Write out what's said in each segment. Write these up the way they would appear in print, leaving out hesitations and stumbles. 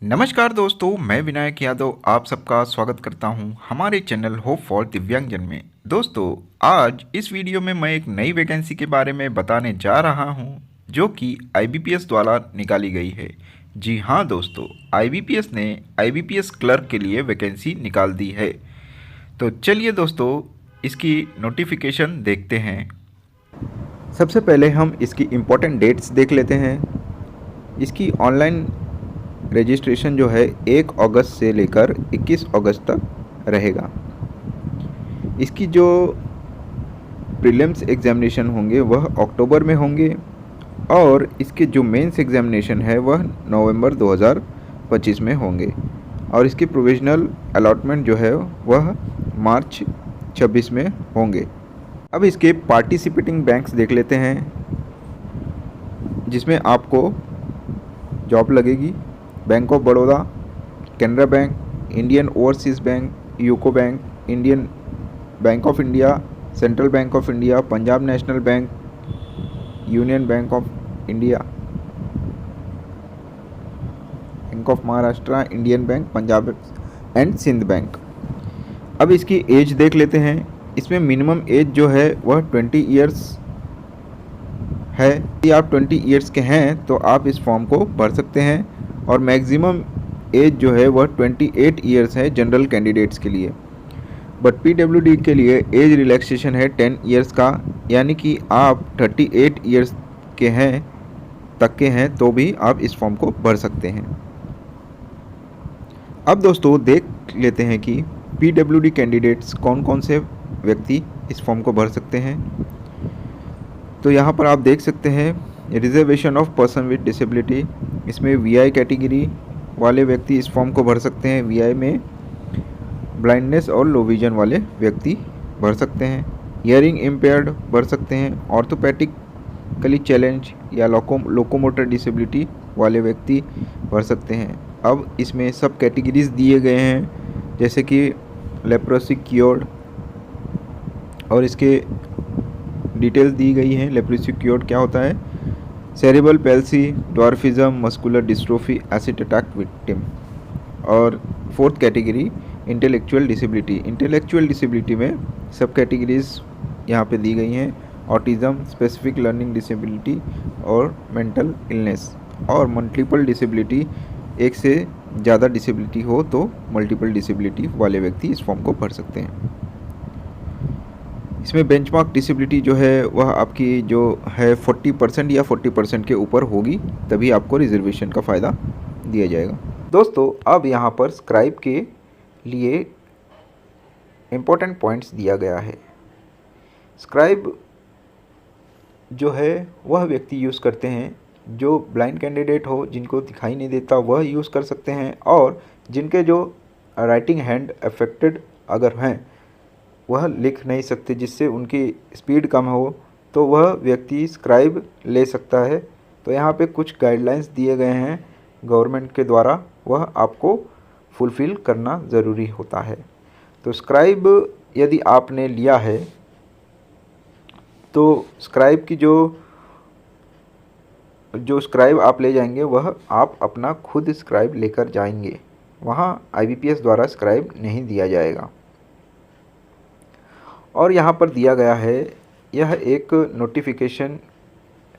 नमस्कार दोस्तों, मैं विनायक यादव आप सबका स्वागत करता हूं हमारे चैनल होप फॉर दिव्यांगजन में। दोस्तों, आज इस वीडियो में मैं एक नई वैकेंसी के बारे में बताने जा रहा हूं जो कि आईबीपीएस द्वारा निकाली गई है। जी हाँ दोस्तों, आईबीपीएस ने आईबीपीएस क्लर्क के लिए वैकेंसी निकाल दी है। तो चलिए दोस्तों, इसकी नोटिफिकेशन देखते हैं। सबसे पहले हम इसकी इम्पोर्टेंट डेट्स देख लेते हैं। इसकी ऑनलाइन रजिस्ट्रेशन जो है 1 अगस्त से लेकर 21 अगस्त तक रहेगा। इसकी जो प्रीलिम्स एग्जामिनेशन होंगे वह अक्टूबर में होंगे और इसके जो मेंस एग्जामिनेशन है वह नवंबर 2025 में होंगे और इसकी प्रोविजनल अलॉटमेंट जो है वह मार्च 26 में होंगे। अब इसके पार्टिसिपेटिंग बैंक्स देख लेते हैं जिसमें आपको जॉब लगेगी। Bank of Baroda, Canara bank, Indian overseas bank, UCO bank, Indian bank of India, central bank of India, Punjab national bank, union bank of India, bank of Maharashtra, Indian bank, Punjab and Sindh bank. अब इसकी एज देख लेते हैं। इसमें मिनिमम एज जो है वह 20 ईयर्स है। यदि आप 20 ईयर्स के हैं तो आप इस फॉर्म को भर सकते हैं और मैक्सिमम एज जो है वह 28 ईयर्स है जनरल कैंडिडेट्स के लिए। बट पीडब्ल्यूडी के लिए एज रिलैक्सेशन है 10 ईयर्स का, यानी कि आप 38 ईयर्स के हैं तक के हैं तो भी आप इस फॉर्म को भर सकते हैं। अब दोस्तों देख लेते हैं कि पीडब्ल्यूडी कैंडिडेट्स कौन कौन से व्यक्ति इस फॉर्म को भर सकते हैं। तो यहाँ पर आप देख सकते हैं reservation of person with disability. इसमें वीआई कैटेगरी वाले व्यक्ति इस फॉर्म को भर सकते हैं। वीआई में ब्लाइंडनेस और लो विजन वाले व्यक्ति भर सकते हैं। हियरिंग इम्पेयर्ड भर सकते हैं। ऑर्थोपेडिकली चैलेंज या लोकोमोटर डिसेबिलिटी वाले व्यक्ति भर सकते हैं। अब इसमें सब कैटेगरीज दिए गए हैं जैसे कि लेप्रोसी क्योर्ड और इसके डिटेल्स दी गई हैं। लेप्रोसी क्योर्ड क्या होता है, cerebral palsy, dwarfism, muscular dystrophy, acid attack victim. और fourth category intellectual disability. Intellectual disability में सब कैटेगरीज यहाँ पे दी गई हैं। ऑटिज़म, स्पेसिफिक लर्निंग डिसेबिलिटी और मेंटल इलनेस। और मल्टीपल डिसेबिलिटी, एक से ज़्यादा डिसेबिलिटी हो तो मल्टीपल डिसेबिलिटी वाले व्यक्ति इस फॉर्म को भर सकते हैं। इसमें बेंचमार्क डिसेबिलिटी जो है वह आपकी जो है 40% या 40% के ऊपर होगी, तभी आपको रिजर्वेशन का फ़ायदा दिया जाएगा। दोस्तों, अब यहाँ पर स्क्राइब के लिए इम्पोर्टेंट पॉइंट्स दिया गया है। स्क्राइब जो है वह व्यक्ति यूज़ करते हैं जो ब्लाइंड कैंडिडेट हो, जिनको दिखाई नहीं देता, वह यूज़ कर सकते हैं। और जिनके जो राइटिंग हैंड अफेक्टेड अगर हैं, वह लिख नहीं सकते, जिससे उनकी स्पीड कम हो, तो वह व्यक्ति स्क्राइब ले सकता है। तो यहाँ पे कुछ गाइडलाइंस दिए गए हैं गवर्नमेंट के द्वारा, वह आपको फुलफ़िल करना ज़रूरी होता है। तो स्क्राइब यदि आपने लिया है तो स्क्राइब की जो स्क्राइब आप ले जाएंगे वह आप अपना खुद स्क्राइब लेकर जाएंगे, वहाँ आईबीपीएस द्वारा स्क्राइब नहीं दिया जाएगा। और यहाँ पर दिया गया है, यह एक नोटिफिकेशन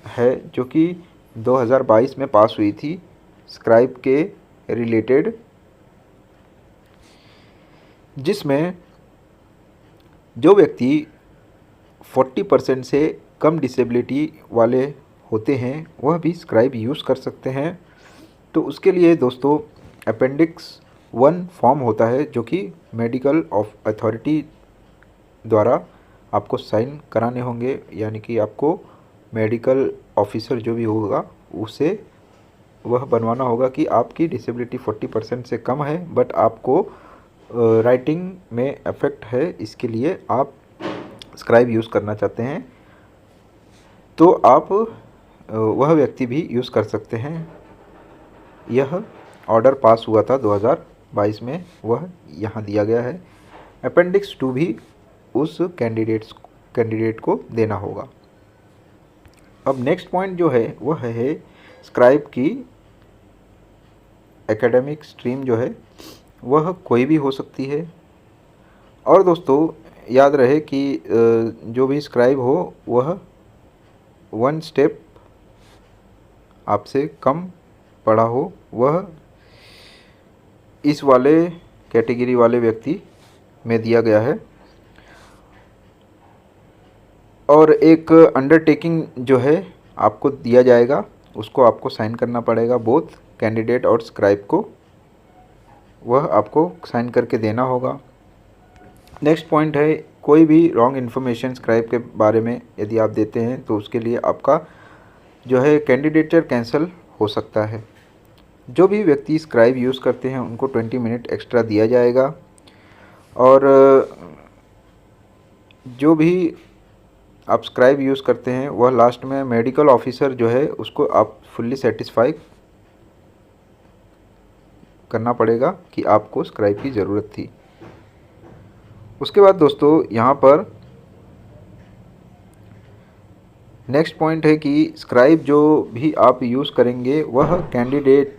है जो कि 2022 में पास हुई थी स्क्राइब के रिलेटेड, जिसमें जो व्यक्ति 40% से कम डिसेबिलिटी वाले होते हैं वह भी स्क्राइब यूज़ कर सकते हैं। तो उसके लिए दोस्तों अपेंडिक्स 1 फॉर्म होता है जो कि मेडिकल अथॉरिटी द्वारा आपको साइन कराने होंगे, यानी कि आपको मेडिकल ऑफिसर जो भी होगा उसे वह बनवाना होगा कि आपकी डिसेबिलिटी 40% से कम है, बट आपको राइटिंग में अफेक्ट है, इसके लिए आप स्क्राइब यूज़ करना चाहते हैं तो आप वह व्यक्ति भी यूज़ कर सकते हैं। यह ऑर्डर पास हुआ था 2022 में, वह यहाँ दिया गया है। अपेंडिक्स 2 भी उस कैंडिडेट को देना होगा। अब नेक्स्ट पॉइंट जो है वह है स्क्राइब की एकेडमिक स्ट्रीम जो है वह कोई भी हो सकती है। और दोस्तों याद रहे कि जो भी स्क्राइब हो वह 1 स्टेप आपसे कम पढ़ा हो, वह इस वाले कैटेगरी वाले व्यक्ति में दिया गया है। और एक अंडरटेकिंग जो है आपको दिया जाएगा, उसको आपको साइन करना पड़ेगा, बोथ कैंडिडेट और स्क्राइब को, वह आपको साइन करके देना होगा। नेक्स्ट पॉइंट है, कोई भी रॉन्ग इन्फॉर्मेशन स्क्राइब के बारे में यदि आप देते हैं तो उसके लिए आपका जो है कैंडिडेचर कैंसिल हो सकता है। जो भी व्यक्ति स्क्राइब यूज़ करते हैं उनको 20 मिनट एक्स्ट्रा दिया जाएगा। और जो भी आप स्क्राइब यूज़ करते हैं वह लास्ट में मेडिकल ऑफिसर जो है उसको आप फुल्ली सेटिस्फाई करना पड़ेगा कि आपको स्क्राइब की ज़रूरत थी। उसके बाद दोस्तों यहाँ पर नेक्स्ट पॉइंट है कि स्क्राइब जो भी आप यूज़ करेंगे वह कैंडिडेट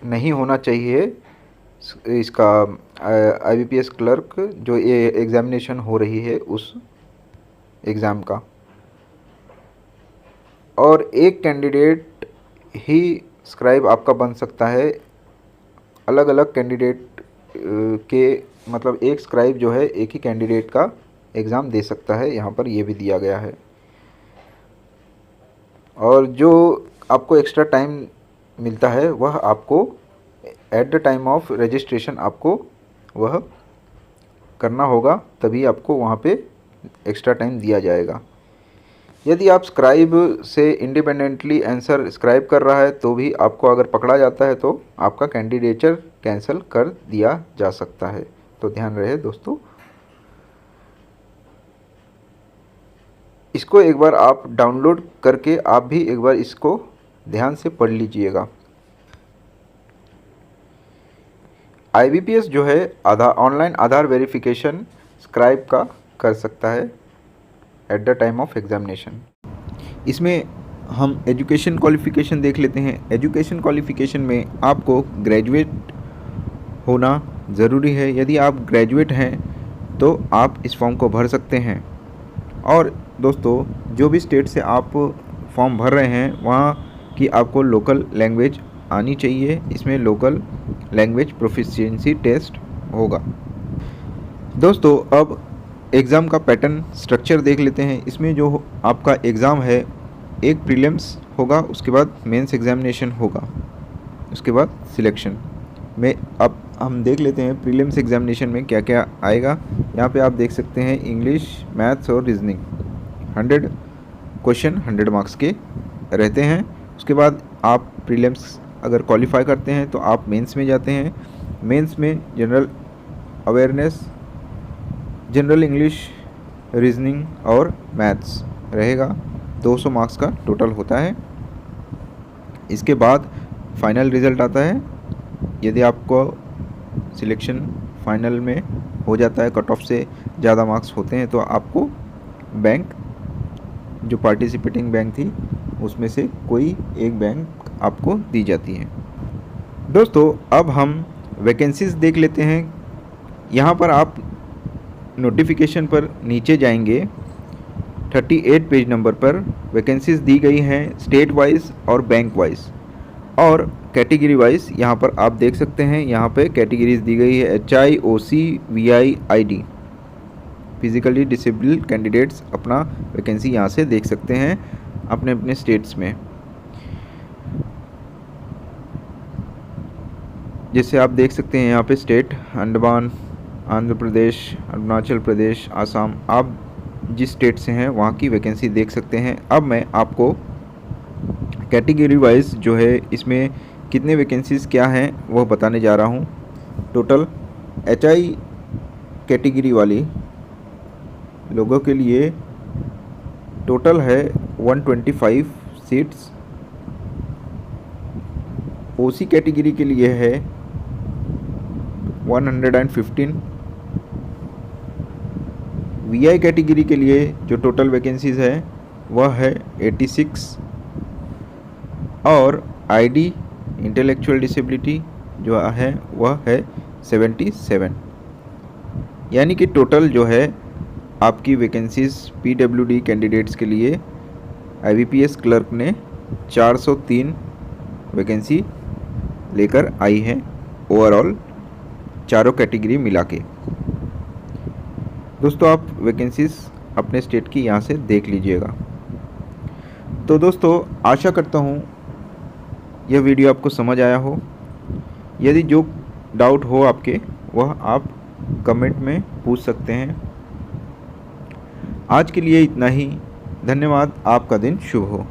नहीं होना चाहिए इसका IBPS क्लर्क जो ये एग्ज़ामिनेशन हो रही है उस एग्ज़ाम का। और एक कैंडिडेट ही स्क्राइब आपका बन सकता है। अलग अलग कैंडिडेट के मतलब एक स्क्राइब जो है एक ही कैंडिडेट का एग्ज़ाम दे सकता है, यहाँ पर ये भी दिया गया है। और जो आपको एक्स्ट्रा टाइम मिलता है वह आपको at the time of registration आपको वह करना होगा, तभी आपको वहाँ पे एक्स्ट्रा टाइम दिया जाएगा। यदि आप स्क्राइब से इंडिपेंडेंटली आंसर स्क्राइब कर रहा है तो भी आपको अगर पकड़ा जाता है तो आपका कैंडिडेचर कैंसिल कर दिया जा सकता है। तो ध्यान रहे दोस्तों, इसको एक बार आप डाउनलोड करके आप भी एक बार इसको ध्यान से पढ़ लीजिएगा। IBPS जो है ऑनलाइन आधार वेरिफिकेशन स्क्राइब का कर सकता है at the time of examination. इसमें हम एजुकेशन क्वालिफ़िकेशन देख लेते हैं। एजुकेशन क्वालिफ़िकेशन में आपको ग्रेजुएट होना ज़रूरी है। यदि आप ग्रेजुएट हैं तो आप इस फॉर्म को भर सकते हैं। और दोस्तों जो भी स्टेट से आप फॉर्म भर रहे हैं वहाँ की आपको लोकल लैंग्वेज आनी चाहिए। इसमें लोकल लैंग्वेज प्रोफिशिएंसी टेस्ट होगा। दोस्तों अब एग्ज़ाम का पैटर्न स्ट्रक्चर देख लेते हैं। इसमें जो आपका एग्ज़ाम है, एक प्रीलिम्स होगा, उसके बाद मेंस एग्जामिनेशन होगा, उसके बाद सिलेक्शन में। अब हम देख लेते हैं प्रीलिम्स एग्जामिनेशन में क्या क्या आएगा। यहाँ पे आप देख सकते हैं इंग्लिश, मैथ्स और रीजनिंग 100 क्वेश्चन 100 मार्क्स के रहते हैं। उसके बाद आप प्रीलिम्स अगर क्वालिफाई करते हैं तो आप मेंस में जाते हैं। मेंस में general awareness, general English, reasoning और मैथ्स रहेगा। 200 मार्क्स का टोटल होता है। इसके बाद फाइनल रिज़ल्ट आता है। यदि आपको सिलेक्शन फाइनल में हो जाता है, कट ऑफ से ज़्यादा मार्क्स होते हैं, तो आपको बैंक जो पार्टिसिपेटिंग बैंक थी उसमें से कोई एक बैंक आपको दी जाती है। दोस्तों अब हम वैकेंसीज़ देख लेते हैं। यहाँ पर आप नोटिफिकेशन पर नीचे जाएंगे, 38 पेज नंबर पर वैकेंसीज़ दी गई हैं स्टेट वाइज और बैंक वाइज और कैटेगरी वाइज। यहाँ पर आप देख सकते हैं, यहाँ पे कैटेगरीज दी गई है HI, OC, VI, ID। Physically disabled candidates अपना वैकेंसी यहाँ से देख सकते हैं अपने अपने स्टेट्स में। जैसे आप देख सकते हैं यहाँ पे स्टेट अंडमान, आंध्र प्रदेश, अरुणाचल प्रदेश, आसाम, आप जिस स्टेट से हैं वहाँ की वैकेंसी देख सकते हैं। अब मैं आपको कैटेगरी वाइज जो है इसमें कितने वैकेंसीज़ क्या हैं वह बताने जा रहा हूँ। टोटल HI कैटेगरी वाली लोगों के लिए टोटल है 125 सीट्स। OC कैटेगरी के लिए है 115। VI कैटेगरी के लिए जो टोटल वैकेंसीज़ है वह है 86। और ID इंटेलेक्चुअल डिसेबिलिटी जो है वह है 77। यानी कि टोटल जो है आपकी वैकेंसीज PWD कैंडिडेट्स के लिए IBPS क्लर्क ने 403 वैकेंसी लेकर आई है ओवरऑल चारों कैटेगरी मिला के। दोस्तों आप वैकेंसीज अपने स्टेट की यहाँ से देख लीजिएगा। तो दोस्तों आशा करता हूँ यह वीडियो आपको समझ आया हो। यदि जो डाउट हो आपके वह आप कमेंट में पूछ सकते हैं। आज के लिए इतना ही। धन्यवाद। आपका दिन शुभ हो।